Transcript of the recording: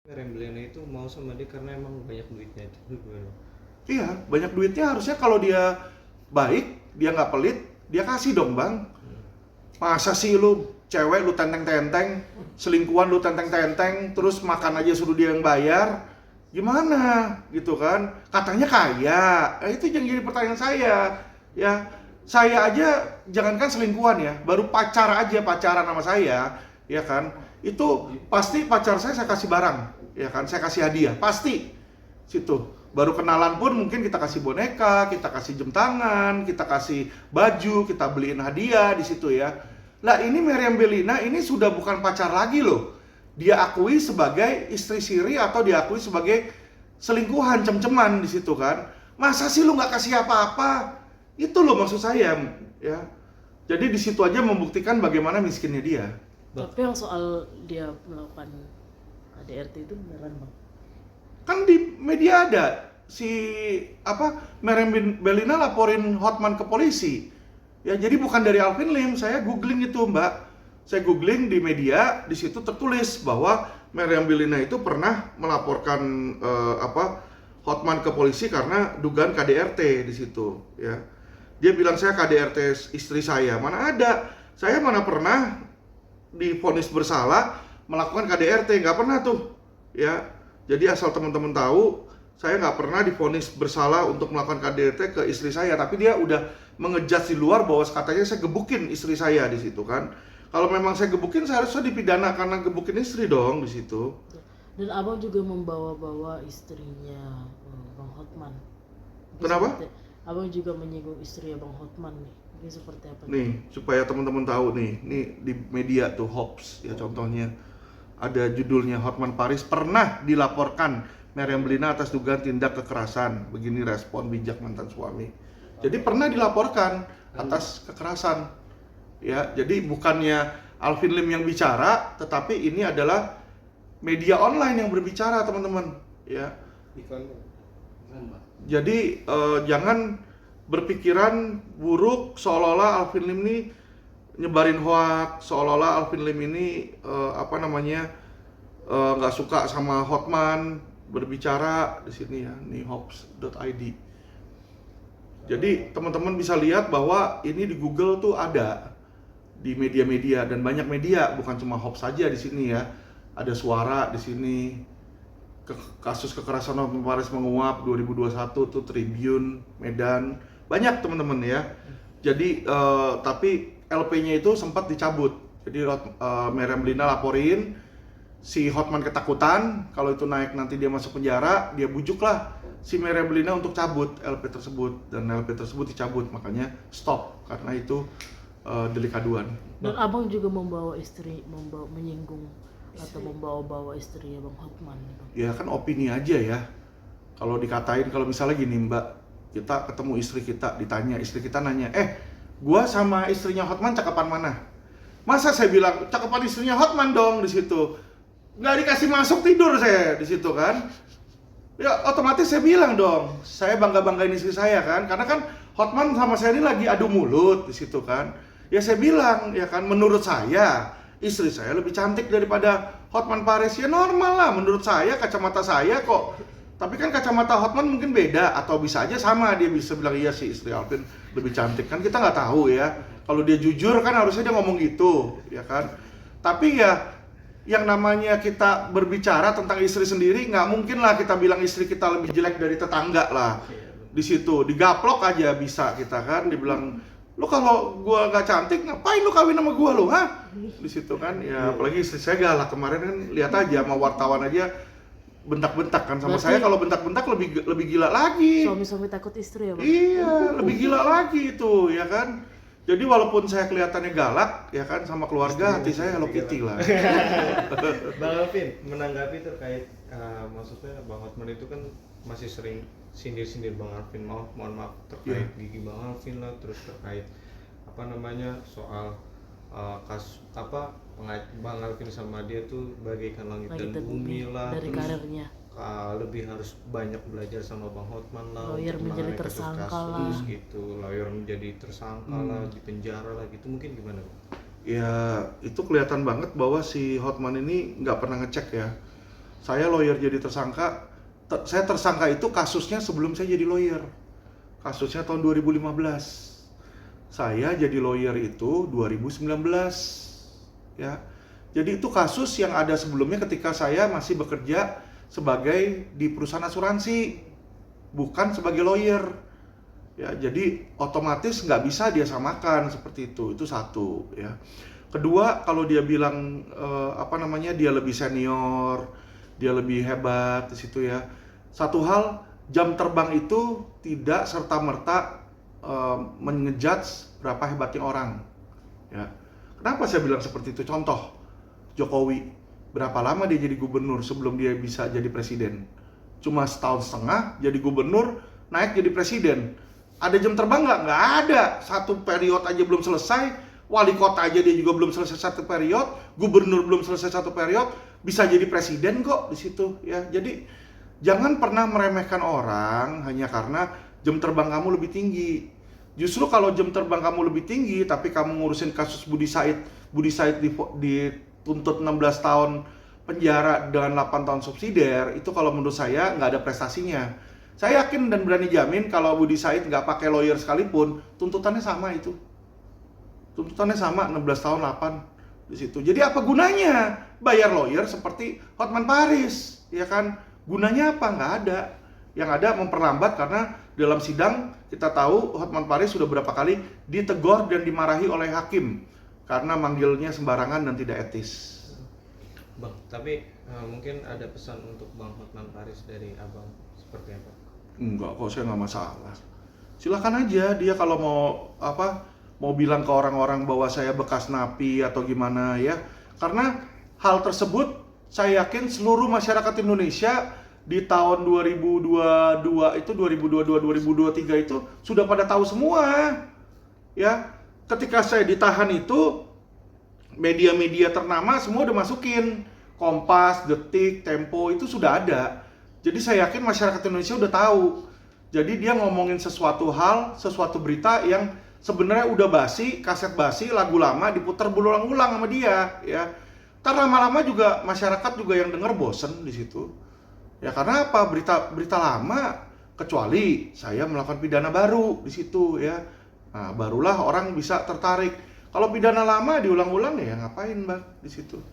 Remblena itu mau sama dia karena emang banyak duitnya itu gimana? Iya, banyak duitnya harusnya kalau dia baik, dia nggak pelit, dia kasih dong bang. Masa sih lu cewek lu tenteng-tenteng, selingkuhan lu tenteng-tenteng, terus makan aja suruh dia yang bayar, gimana gitu kan? Katanya kaya, itu yang jadi pertanyaan saya. Ya, saya aja jangankan selingkuhan ya, baru pacaran sama saya, ya kan? Itu pasti pacar saya kasih barang, ya kan? Saya kasih hadiah, pasti situ. Baru kenalan pun mungkin kita kasih boneka, kita kasih jam tangan, kita kasih baju, kita beliin hadiah di situ ya. Lah ini Meriam Bellina ini sudah bukan pacar lagi loh. Dia akui sebagai istri siri atau diakui sebagai selingkuhan, cem-ceman di situ kan. Masa sih lu nggak kasih apa-apa? Itu loh maksud saya ya. Jadi di situ aja membuktikan bagaimana miskinnya dia. Tapi yang soal dia melakukan KDRT itu beneran bang? Kan di media ada si Meriam Bellina laporin Hotman ke polisi. Ya jadi bukan dari Alvin Lim, saya googling itu mbak. Saya googling di media, di situ tertulis bahwa Meriam Bellina itu pernah melaporkan Hotman ke polisi karena dugaan KDRT di situ. Ya, dia bilang saya KDRT istri saya. Mana ada? Saya mana pernah divonis bersalah melakukan KDRT, nggak pernah tuh. Ya, jadi asal teman-teman tahu, saya nggak pernah divonis bersalah untuk melakukan KDRT ke istri saya, tapi dia udah mengejat di luar bahwa katanya saya gebukin istri saya di situ kan. Kalau memang saya gebukin, saya harusnya dipidana karena gebukin istri dong di situ. Dan abang juga membawa-bawa istrinya Bang Hotman. Kenapa? Abang juga menyinggung istri Bang Hotman nih. Mungkin seperti apa? Nih, supaya teman-teman tahu nih di media tuh Hops ya contohnya. Ada judulnya Hotman Paris pernah dilaporkan Meriam Bellina atas dugaan tindak kekerasan. Begini respon bijak mantan suami. Jadi pernah dilaporkan atas kekerasan. Ya, jadi bukannya Alvin Lim yang bicara, tetapi ini adalah media online yang berbicara, teman-teman. Ya. Jadi jangan berpikiran buruk seolah-olah Alvin Lim ini nyebarin hoax, seolah-olah Alvin Lim ini nggak suka sama Hotman, berbicara di sini ya, nih hops.id. Jadi teman-teman bisa lihat bahwa ini di Google tuh ada di media-media dan banyak media, bukan cuma Hops saja di sini ya. Ada Suara di sini. Kasus kekerasan Hotman Paris menguap 2021 tuh Tribun, Medan. Banyak teman-teman ya. Jadi tapi LP-nya itu sempat dicabut. Jadi Meriam Bellina laporin si Hotman ketakutan kalau itu naik nanti dia masuk penjara, dia bujuklah si Meriam Bellina untuk cabut LP tersebut dan LP tersebut dicabut, makanya stop karena itu delik aduan. Dan abang juga menyinggung atau membawa-bawa istri Bang Hotman. Ya kan opini aja ya. Kalau dikatain, kalau misalnya gini mbak, kita ketemu istri kita, ditanya istri kita nanya, gua sama istrinya Hotman cakapan mana? Masa saya bilang cakapan istrinya Hotman dong di situ. Nggak dikasih masuk tidur saya di situ kan. Ya otomatis saya bilang dong, saya banggain istri saya kan, karena kan Hotman sama saya ini lagi adu mulut di situ kan. Ya saya bilang ya kan, menurut saya istri saya lebih cantik daripada Hotman Paris. Ya normal lah menurut saya, kacamata saya kok. Tapi kan kacamata Hotman mungkin beda, atau bisa aja sama, dia bisa bilang iya sih istri Alvin lebih cantik, kan kita nggak tahu ya. Kalau dia jujur kan harusnya dia ngomong gitu ya kan. Tapi ya yang namanya kita berbicara tentang istri sendiri, nggak mungkin lah kita bilang istri kita lebih jelek dari tetangga lah. Di situ digaplok aja bisa kita kan, dibilang lu kalau gua nggak cantik ngapain lu kawin sama gua lu, hah? Di situ kan ya, apalagi istri saya galak kemarin kan, lihat aja sama wartawan aja bentak-bentak kan sama. Berarti saya kalau bentak-bentak lebih gila lagi. Suami-suami takut istri ya bang? Iya, lebih gila lagi itu ya kan. Jadi walaupun saya kelihatannya galak ya kan sama keluarga, hati saya Hello Kitty lah. Bang Alvin menanggapi terkait maksudnya Bang Hotman itu kan masih sering sindir-sindir Bang Alvin, mohon maaf terkait gigi Bang Alvin lah, terus terkait soal Bang Alvin sama dia tuh bagaikan langit dan bumi lah, dari terus karirnya lebih harus banyak belajar sama Bang Hotman lah, lawyer untuk menjadi menangani tersangka kasus lah gitu, lawyer menjadi tersangka lah, di penjara lah gitu, mungkin gimana Bang? Ya itu kelihatan banget bahwa si Hotman ini nggak pernah ngecek ya Saya lawyer jadi tersangka. Saya tersangka itu kasusnya sebelum saya jadi lawyer. Kasusnya tahun 2015. Saya jadi lawyer itu 2019. Ya. Jadi itu kasus yang ada sebelumnya ketika saya masih bekerja sebagai di perusahaan asuransi, bukan sebagai lawyer. Ya, jadi otomatis nggak bisa dia samakan seperti itu satu. Ya. Kedua, kalau dia bilang dia lebih senior, dia lebih hebat di situ ya. Satu hal, jam terbang itu tidak serta-merta mengejudge berapa hebatnya orang. Ya. Kenapa saya bilang seperti itu? Contoh, Jokowi, berapa lama dia jadi gubernur sebelum dia bisa jadi presiden? Cuma setahun setengah jadi gubernur, naik jadi presiden. Ada jam terbang nggak? Nggak ada. Satu periode aja belum selesai, wali kota aja dia juga belum selesai satu periode, gubernur belum selesai satu periode, bisa jadi presiden kok di situ ya. Jadi jangan pernah meremehkan orang hanya karena jam terbang kamu lebih tinggi. Justru kalau jam terbang kamu lebih tinggi tapi kamu ngurusin kasus Budi Said dituntut 16 tahun penjara dengan 8 tahun subsidiar, itu kalau menurut saya nggak ada prestasinya. Saya yakin dan berani jamin kalau Budi Said nggak pakai lawyer sekalipun, tuntutannya sama itu. Tuntutannya sama, 16 tahun 8 di situ. Jadi apa gunanya bayar lawyer seperti Hotman Paris, ya kan? Gunanya apa? Nggak ada. Yang ada memperlambat karena dalam sidang kita tahu Hotman Paris sudah berapa kali ditegur dan dimarahi oleh hakim karena manggilnya sembarangan dan tidak etis. Bang, tapi mungkin ada pesan untuk Bang Hotman Paris dari abang seperti apa? Enggak kok, saya nggak masalah. Silakan aja dia kalau mau bilang ke orang-orang bahwa saya bekas napi atau gimana ya. Karena hal tersebut saya yakin seluruh masyarakat Indonesia di tahun 2022 itu 2023 itu sudah pada tahu semua. Ya, ketika saya ditahan itu media-media ternama semua udah masukin. Kompas, Detik, Tempo itu sudah ada. Jadi saya yakin masyarakat Indonesia udah tahu. Jadi dia ngomongin sesuatu hal, sesuatu berita yang sebenarnya udah basi, kaset basi, lagu lama diputar berulang-ulang sama dia, ya. Ntar lama-lama juga masyarakat juga yang denger bosen di situ. Ya karena apa? Berita lama, kecuali saya melakukan pidana baru di situ, ya. Nah, barulah orang bisa tertarik. Kalau pidana lama diulang-ulang ya ngapain, Bang, di situ.